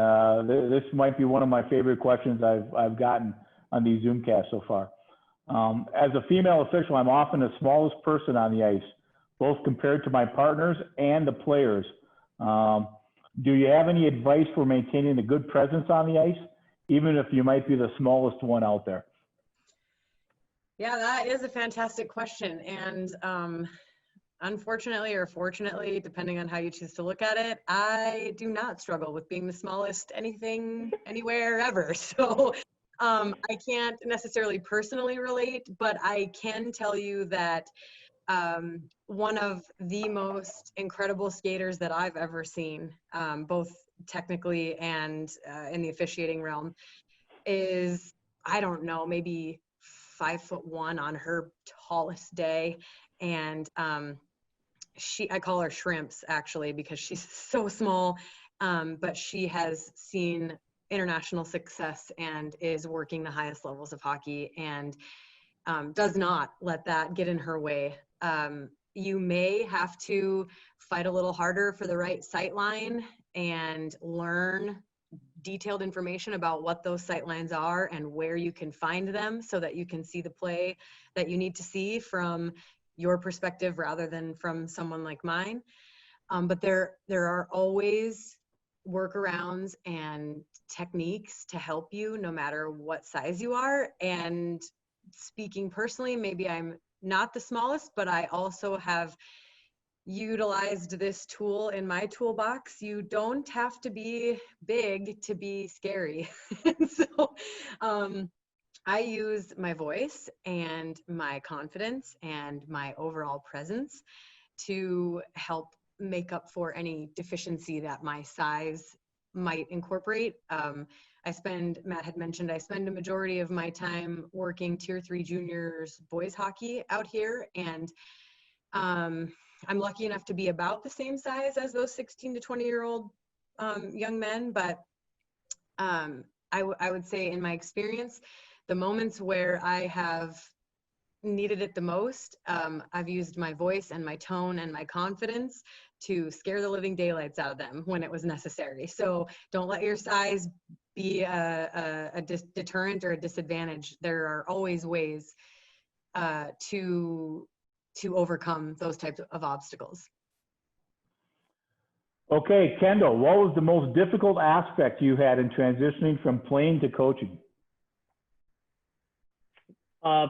this might be one of my favorite questions I've gotten on these Zoomcasts so far. As a female official, I'm often the smallest person on the ice, both compared to my partners and the players. Do you have any advice for maintaining a good presence on the ice, even if you might be the smallest one out there? Yeah, that is a fantastic question. And unfortunately or fortunately, depending on how you choose to look at it, I do not struggle with being the smallest anything, anywhere, ever. So I can't necessarily personally relate, but I can tell you that one of the most incredible skaters that I've ever seen, both technically and in the officiating realm, is, I don't know, maybe 5'1" on her tallest day. And I call her Shrimps, actually, because she's so small, but she has seen international success and is working the highest levels of hockey and does not let that get in her way. You may have to fight a little harder for the right sight line and learn detailed information about what those sight lines are and where you can find them so that you can see the play that you need to see from your perspective rather than from someone like mine. But there are always workarounds and techniques to help you no matter what size you are. And speaking personally, maybe I'm not the smallest, but I also have utilized this tool in my toolbox. You don't have to be big to be scary. So I use my voice and my confidence and my overall presence to help make up for any deficiency that my size might incorporate. Matt had mentioned, I spend a majority of my time working Tier 3 juniors boys hockey out here. And I'm lucky enough to be about the same size as those 16 to 20-year-old young men. But I would say in my experience, the moments where I have needed it the most, I've used my voice and my tone and my confidence to scare the living daylights out of them when it was necessary. So don't let your size be a deterrent or a disadvantage. There are always ways to overcome those types of obstacles. Okay, Kendall, what was the most difficult aspect you had in transitioning from playing to coaching?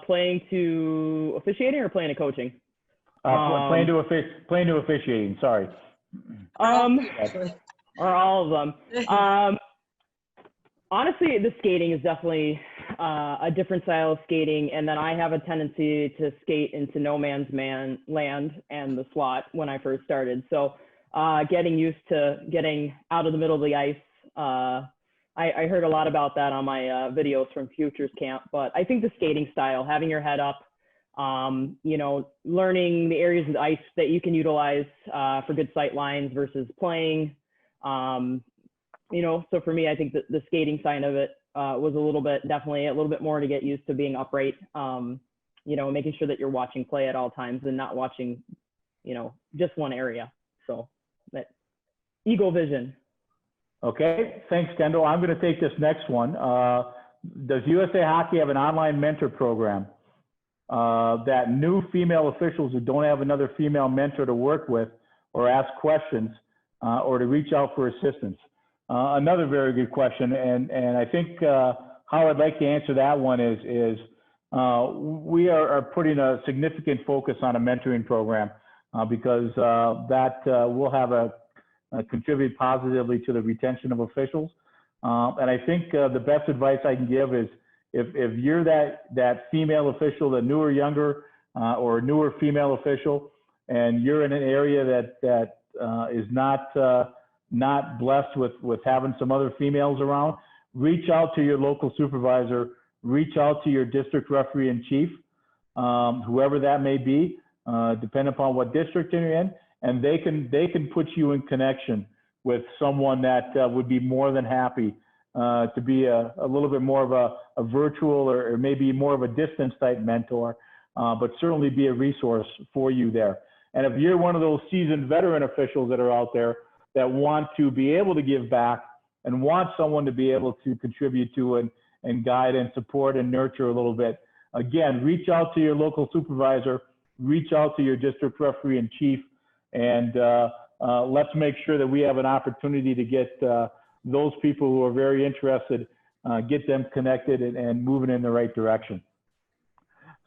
Playing to officiating or playing to coaching? Playing to officiating, sorry. Or all of them. Honestly, the skating is definitely a different style of skating, and then I have a tendency to skate into no man's land and the slot when I first started. So getting used to getting out of the middle of the ice, I heard a lot about that on my videos from Futures Camp, but I think the skating style, having your head up, learning the areas of the ice that you can utilize for good sight lines versus playing. So for me, I think that the skating side of it was definitely a little bit more to get used to being upright, making sure that you're watching play at all times and not watching, just one area. So that eagle vision. Okay, thanks, Kendall. I'm going to take this next one. does USA Hockey have an online mentor program that new female officials who don't have another female mentor to work with or ask questions or to reach out for assistance? Another very good question, and I think how I'd like to answer that one is we are putting a significant focus on a mentoring program because that will have contribute positively to the retention of officials. And I think the best advice I can give is if you're that female official, the newer, younger, or newer female official, and you're in an area that is not blessed with having some other females around, reach out to your local supervisor, reach out to your district referee in chief, whoever that may be, depending upon what district you're in, and they can put you in connection with someone that would be more than happy to be a little bit more of a virtual or maybe more of a distance type mentor, but certainly be a resource for you there. And if you're one of those seasoned veteran officials that are out there that want to be able to give back and want someone to be able to contribute to and guide and support and nurture a little bit, again, reach out to your local supervisor, reach out to your district referee in chief, and let's make sure that we have an opportunity to get those people who are very interested, get them connected and moving in the right direction.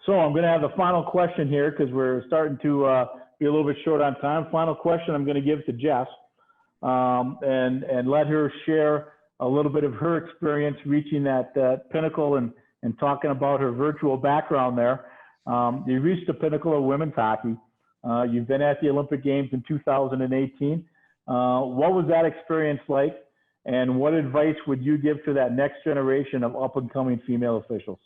So I'm going to have the final question here because we're starting to be a little bit short on time. Final question I'm going to give to Jess and let her share a little bit of her experience reaching that pinnacle and talking about her virtual background there. You reached the pinnacle of women's hockey. You've been at the Olympic Games in 2018. What was that experience like? And what advice would you give to that next generation of up and coming female officials?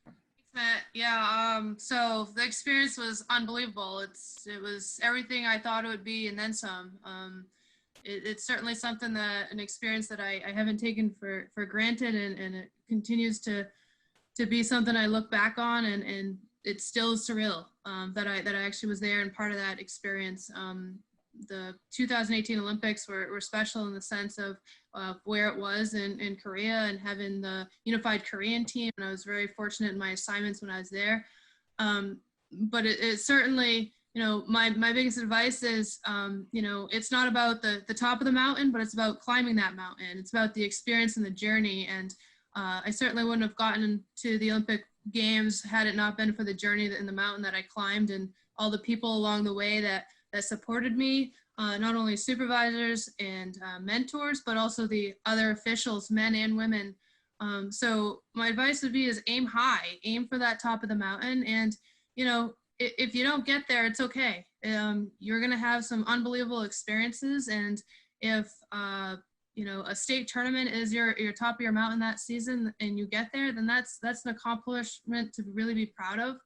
Thanks, Matt. Yeah, so the experience was unbelievable. It was everything I thought it would be and then some. It's certainly something an experience that I haven't taken for granted, and it continues to be something I look back on, and it's still surreal that I actually was there and part of that experience. The 2018 Olympics were special in the sense of where it was in Korea and having the unified Korean team. And I was very fortunate in my assignments when I was there. But it certainly, my biggest advice is, it's not about the top of the mountain, but it's about climbing that mountain. It's about the experience and the journey. And I certainly wouldn't have gotten to the Olympic Games had it not been for the journey in the mountain that I climbed and all the people along the way that supported me, not only supervisors and mentors, but also the other officials, men and women. So my advice would be is aim high, aim for that top of the mountain. And, if you don't get there, it's okay. You're going to have some unbelievable experiences. And if, a state tournament is your top of your mountain that season and you get there, then that's an accomplishment to really be proud of.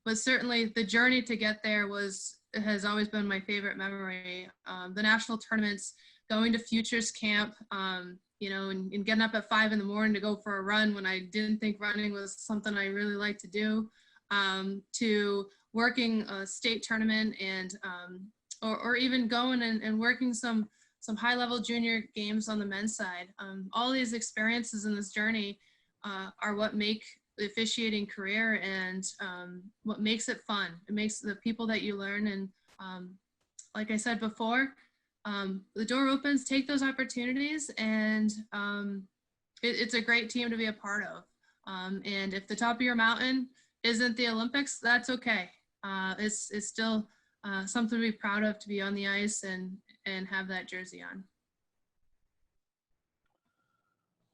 But certainly the journey to get there has always been my favorite memory. The national tournaments, going to futures camp, and getting up at 5 a.m. to go for a run when I didn't think running was something I really liked to do, to working a state tournament and or even going and working some high-level junior games on the men's side. All these experiences in this journey are what make the officiating career and what makes it fun. It makes the people that you learn. And like I said before, the door opens, take those opportunities, and it's a great team to be a part of. And if the top of your mountain isn't the Olympics, that's okay. It's still something to be proud of, to be on the ice and have that jersey on.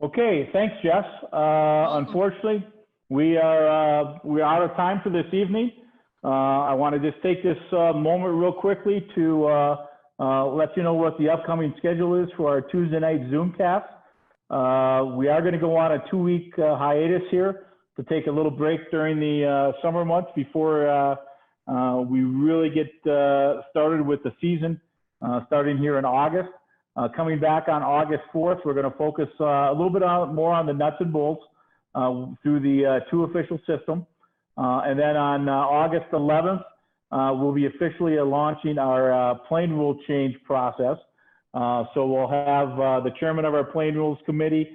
Okay, thanks, Jess. Unfortunately, we are out of time for this evening. I want to just take this moment real quickly to let you know what the upcoming schedule is for our Tuesday night ZoomCast. We are going to go on a 2-week hiatus here to take a little break during the summer months before we really get started with the season, starting here in August. Coming back on August 4th, we're going to focus a little bit more on the nuts and bolts through the 2 official system. And then on August 11th, we'll be officially launching our playing rule change process. So we'll have the chairman of our playing rules committee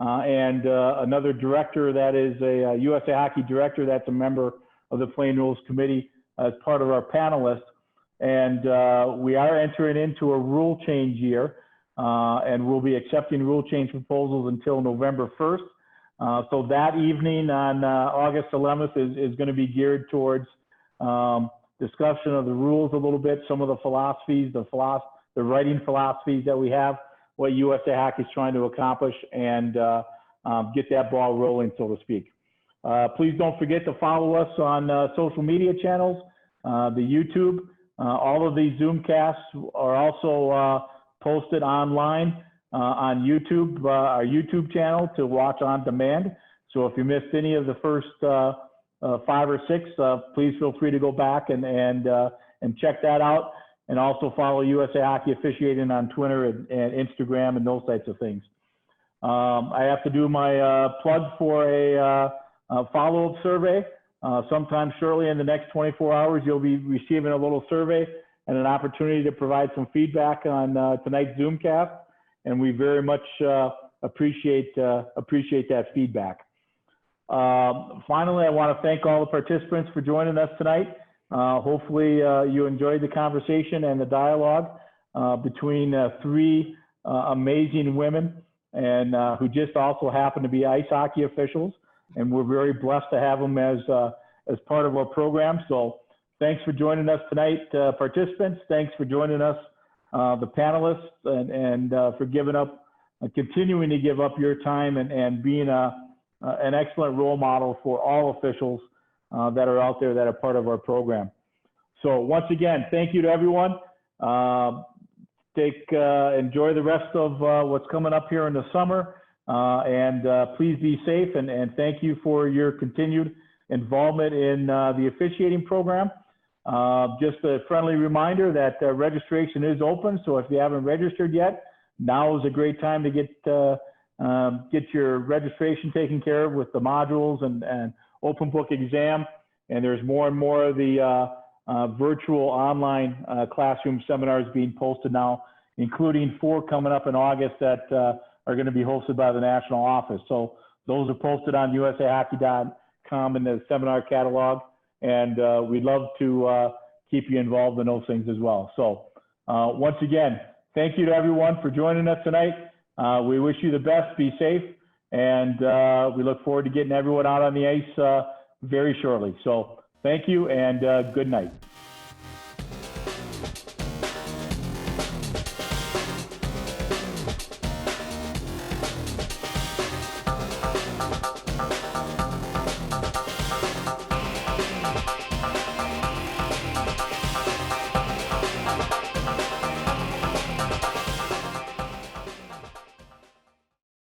and another director that is a USA Hockey director that's a member of the Playing Rules Committee as part of our panelists. And we are entering into a rule change year, and we'll be accepting rule change proposals until November 1st. So that evening on August 11th is going to be geared towards discussion of the rules a little bit, some of the philosophies, the writing philosophies that we have, what USA Hockey is trying to accomplish, and get that ball rolling, so to speak. Please don't forget to follow us on social media channels, the YouTube. All of these Zoomcasts are also posted online on YouTube, our YouTube channel, to watch on demand. So if you missed any of the first 5 or 6, please feel free to go back and check that out. And also follow USA Hockey Officiating on Twitter and Instagram and those types of things. I have to do my plug for a follow-up survey. Sometime shortly in the next 24 hours, you'll be receiving a little survey and an opportunity to provide some feedback on tonight's Zoomcast. And we very much appreciate that feedback. Finally, I want to thank all the participants for joining us tonight. Hopefully you enjoyed the conversation and the dialogue between 3 amazing women and who just also happen to be ice hockey officials. And we're very blessed to have them as part of our program. So thanks for joining us tonight, participants. Thanks for joining us, the panelists, and for continuing to give up your time and being an excellent role model for all officials that are out there that are part of our program. So once again, thank you to everyone. Enjoy the rest of what's coming up here in the summer. And please be safe, and thank you for your continued involvement in the officiating program. Just a friendly reminder that registration is open, so if you haven't registered yet, now is a great time to get your registration taken care of with the modules and open book exam. And there's more and more of the virtual online classroom seminars being posted now, including 4 coming up in August that are going to be hosted by the national office. So those are posted on usahockey.com in the seminar catalog, and we'd love to keep you involved in those things as well. So once again, thank you to everyone for joining us tonight. We wish you the best, be safe, and we look forward to getting everyone out on the ice very shortly. So thank you, and good night.